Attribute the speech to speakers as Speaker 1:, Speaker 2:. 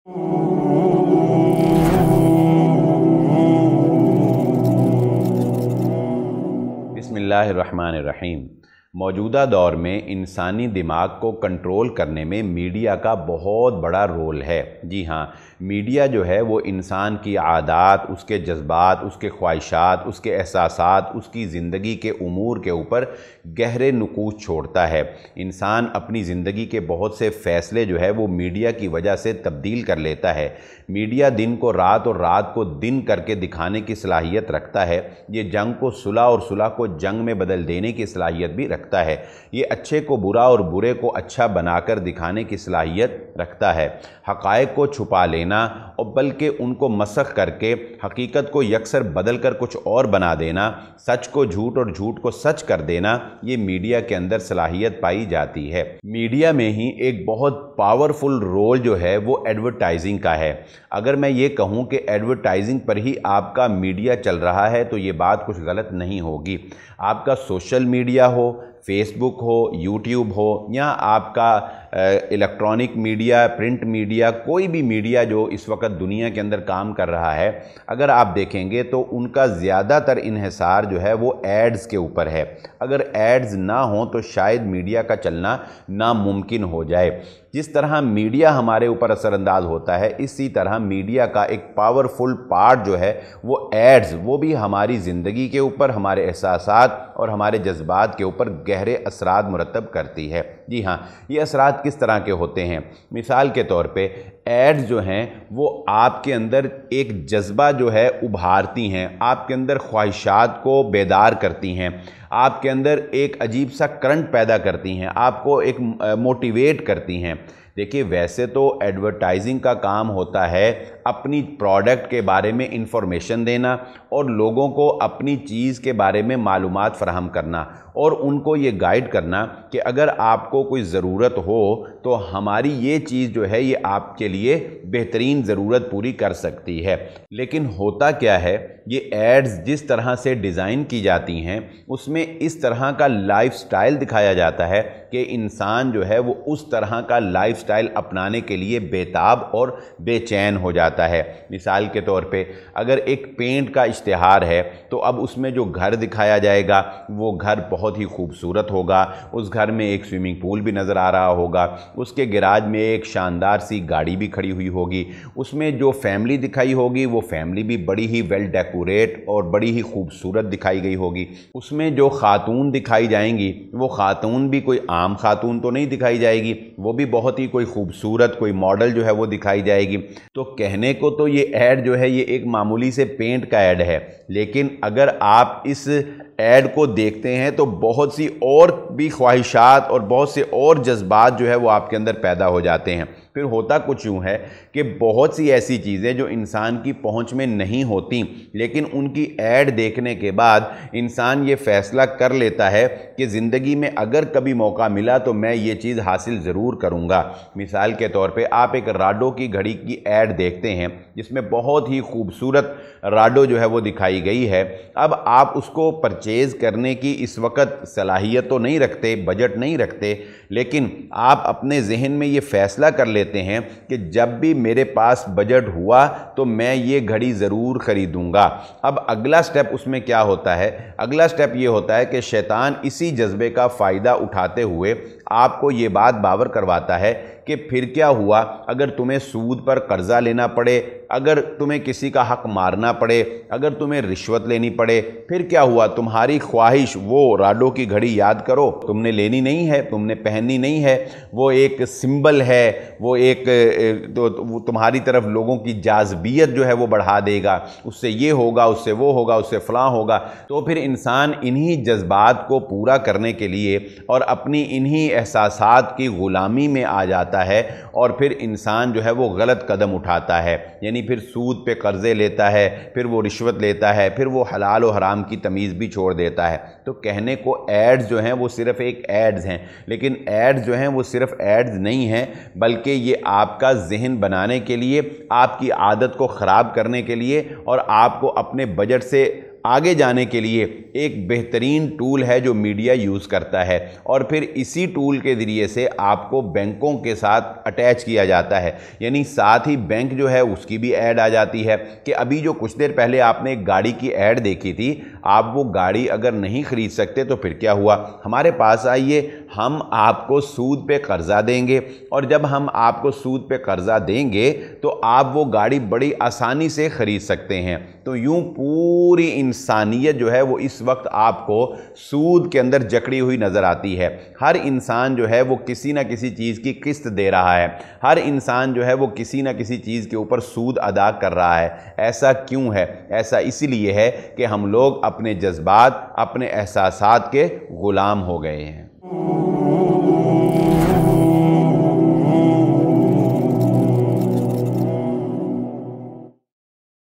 Speaker 1: बिस्मिल्लाहिर्रहमानिर्रहीम। मौजूदा दौर में इंसानी दिमाग को कंट्रोल करने में मीडिया का बहुत बड़ा रोल है। जी हाँ, मीडिया जो है वो इंसान की आदत, उसके जज्बात, उसके ख्वाहिशात, उसके एहसासात, उसकी ज़िंदगी के उमूर के ऊपर गहरे नुकूश छोड़ता है। इंसान अपनी ज़िंदगी के बहुत से फ़ैसले जो है वो मीडिया की वजह से तब्दील कर लेता है। मीडिया दिन को रात और रात को दिन करके दिखाने की सलाहियत रखता है। ये जंग को सुलह और सुलह को जंग में बदल देने की सलाहियत भी रखता है। ये अच्छे को बुरा और बुरे को अच्छा बनाकर दिखाने की सलाहियत रखता है। हक़ाइक़ को छुपा लेना और बल्कि उनको मसख़ करके हकीकत को यकसर बदल कर कुछ और बना देना, सच को झूठ और झूठ को सच कर देना, ये मीडिया के अंदर सलाहियत पाई जाती है। मीडिया में ही एक बहुत पावरफुल रोल जो है वो एडवर्टाइजिंग का है। अगर मैं ये कहूँ कि एडवर्टाइजिंग पर ही आपका मीडिया चल रहा है तो ये बात कुछ गलत नहीं होगी। आपका सोशल मीडिया हो, फेसबुक हो, यूट्यूब हो, या आपका इलेक्ट्रॉनिक मीडिया, प्रिंट मीडिया, कोई भी मीडिया जो इस वक्त दुनिया के अंदर काम कर रहा है, अगर आप देखेंगे तो उनका ज़्यादातर इन्हिसार जो है वो एड्स के ऊपर है। अगर एड्स ना हो तो शायद मीडिया का चलना नामुमकिन हो जाए। जिस तरह मीडिया हमारे ऊपर असरअंदाज होता है, इसी तरह मीडिया का एक पावरफुल पार्ट जो है वो एड्स, वो भी हमारी ज़िंदगी के ऊपर, हमारे एहसासात और हमारे जज्बात के ऊपर गहरे असरात मुरतब करती है। जी हाँ, ये असरात किस तरह के होते हैं? मिसाल के तौर पे एड्स जो हैं वो आपके अंदर एक जज्बा जो है उभारती हैं, आपके अंदर ख्वाहिशात को बेदार करती हैं, आपके अंदर एक अजीब सा करंट पैदा करती हैं, आपको एक मोटिवेट करती हैं। देखिए, वैसे तो एडवर्टाइजिंग का काम होता है अपनी प्रोडक्ट के बारे में इंफॉर्मेशन देना और लोगों को अपनी चीज़ के बारे में मालूमात फ़राहम करना और उनको ये गाइड करना कि अगर आपको कोई ज़रूरत हो तो हमारी ये चीज़ जो है ये आपके लिए बेहतरीन ज़रूरत पूरी कर सकती है। लेकिन होता क्या है, ये एड्स जिस तरह से डिज़ाइन की जाती हैं उसमें इस तरह का लाइफस्टाइल दिखाया जाता है कि इंसान जो है वो उस तरह का लाइफस्टाइल अपनाने के लिए बेताब और बेचैन हो जाता है। मिसाल के तौर पे अगर एक पेंट का इश्तिहार है तो अब उसमें जो घर दिखाया जाएगा वो घर बहुत ही खूबसूरत होगा, उस घर में एक स्विमिंग पूल भी नज़र आ रहा होगा, उसके गैराज में एक शानदार सी गाड़ी भी खड़ी हुई होगी, उसमें जो फैमिली दिखाई होगी वो फैमिली भी बड़ी ही वेल डेकोरेट और बड़ी ही खूबसूरत दिखाई गई होगी, उसमें जो खातून दिखाई जाएंगी वो खातून भी कोई आम खातून तो नहीं दिखाई जाएगी, वो भी बहुत ही कोई खूबसूरत कोई मॉडल जो है वो दिखाई जाएगी। तो कहने को तो ये ऐड जो है ये एक मामूली से पेंट का ऐड है, लेकिन अगर आप इस ऐड को देखते हैं तो बहुत सी और भी ख्वाहिशात और बहुत से और जज्बात जो है वो आपके अंदर पैदा हो जाते हैं। फिर होता कुछ यूँ है कि बहुत सी ऐसी चीज़ें जो इंसान की पहुंच में नहीं होती, लेकिन उनकी ऐड देखने के बाद इंसान ये फ़ैसला कर लेता है कि ज़िंदगी में अगर कभी मौका मिला तो मैं ये चीज़ हासिल ज़रूर करूँगा। मिसाल के तौर पे आप एक राडो की घड़ी की ऐड देखते हैं जिसमें बहुत ही खूबसूरत राडो जो है वो दिखाई गई है। अब आप उसको परचेज़ करने की इस वक्त सलाहियत तो नहीं रखते, बजट नहीं रखते, लेकिन आप अपने जहन में ये फ़ैसला कर लेते हैं कि जब भी मेरे पास बजट हुआ तो मैं ये घड़ी ज़रूर ख़रीदूँगा। अब अगला स्टेप उसमें क्या होता है? अगला स्टेप ये होता है कि शैतान इसी जज्बे का फ़ायदा उठाते हुए आपको ये बात बावर करवाता है कि फिर क्या हुआ अगर तुम्हें सूद पर कर्ज़ा लेना पड़े, अगर तुम्हें किसी का हक़ मारना पड़े, अगर तुम्हें रिश्वत लेनी पड़े, फिर क्या हुआ? तुम्हारी ख्वाहिश वो राडो की घड़ी याद करो, तुमने लेनी नहीं है, तुमने पहननी नहीं है, वो एक सिंबल है, वो एक तो तुम्हारी तरफ लोगों की जाज़बियत जो है वो बढ़ा देगा, उससे ये होगा, उससे वो होगा, उससे फ़लाँ होगा। तो फिर इंसान इन्हीं जज्बात को पूरा करने के लिए और अपनी इन्हीं एहसासात की ग़ुलामी में आ जाता है और फिर इंसान जो है वो गलत कदम उठाता है, यानी फिर सूद पे कर्ज़े लेता है, फिर वो रिश्वत लेता है, फिर वो हलाल और हराम की तमीज़ भी छोड़ देता है। तो कहने को एड्स जो हैं वो सिर्फ़ एक एड्स हैं, लेकिन एड्स जो हैं वो सिर्फ़ एड्स नहीं हैं, बल्कि ये आपका जहन बनाने के लिए, आपकी आदत को ख़राब करने के लिए और आपको अपने बजट से आगे जाने के लिए एक बेहतरीन टूल है जो मीडिया यूज़ करता है, और फिर इसी टूल के ज़रिए से आपको बैंकों के साथ अटैच किया जाता है। यानी साथ ही बैंक जो है उसकी भी ऐड आ जाती है कि अभी जो कुछ देर पहले आपने एक गाड़ी की ऐड देखी थी, आप वो गाड़ी अगर नहीं ख़रीद सकते तो फिर क्या हुआ, हमारे पास आइए, हम आपको सूद पे कर्ज़ा देंगे, और जब हम आपको सूद पे कर्ज़ा देंगे तो आप वो गाड़ी बड़ी आसानी से ख़रीद सकते हैं। तो यूं पूरी इंसानियत जो है वो इस वक्त आपको सूद के अंदर जकड़ी हुई नज़र आती है। हर इंसान जो है वो किसी ना किसी चीज़ की किस्त दे रहा है, हर इंसान जो है वो किसी ना किसी चीज़ के ऊपर सूद अदा कर रहा है। ऐसा क्यों है? ऐसा इसीलिए है कि हम लोग अपने जज्बात, अपने एहसासात के ग़ुलाम हो गए हैं।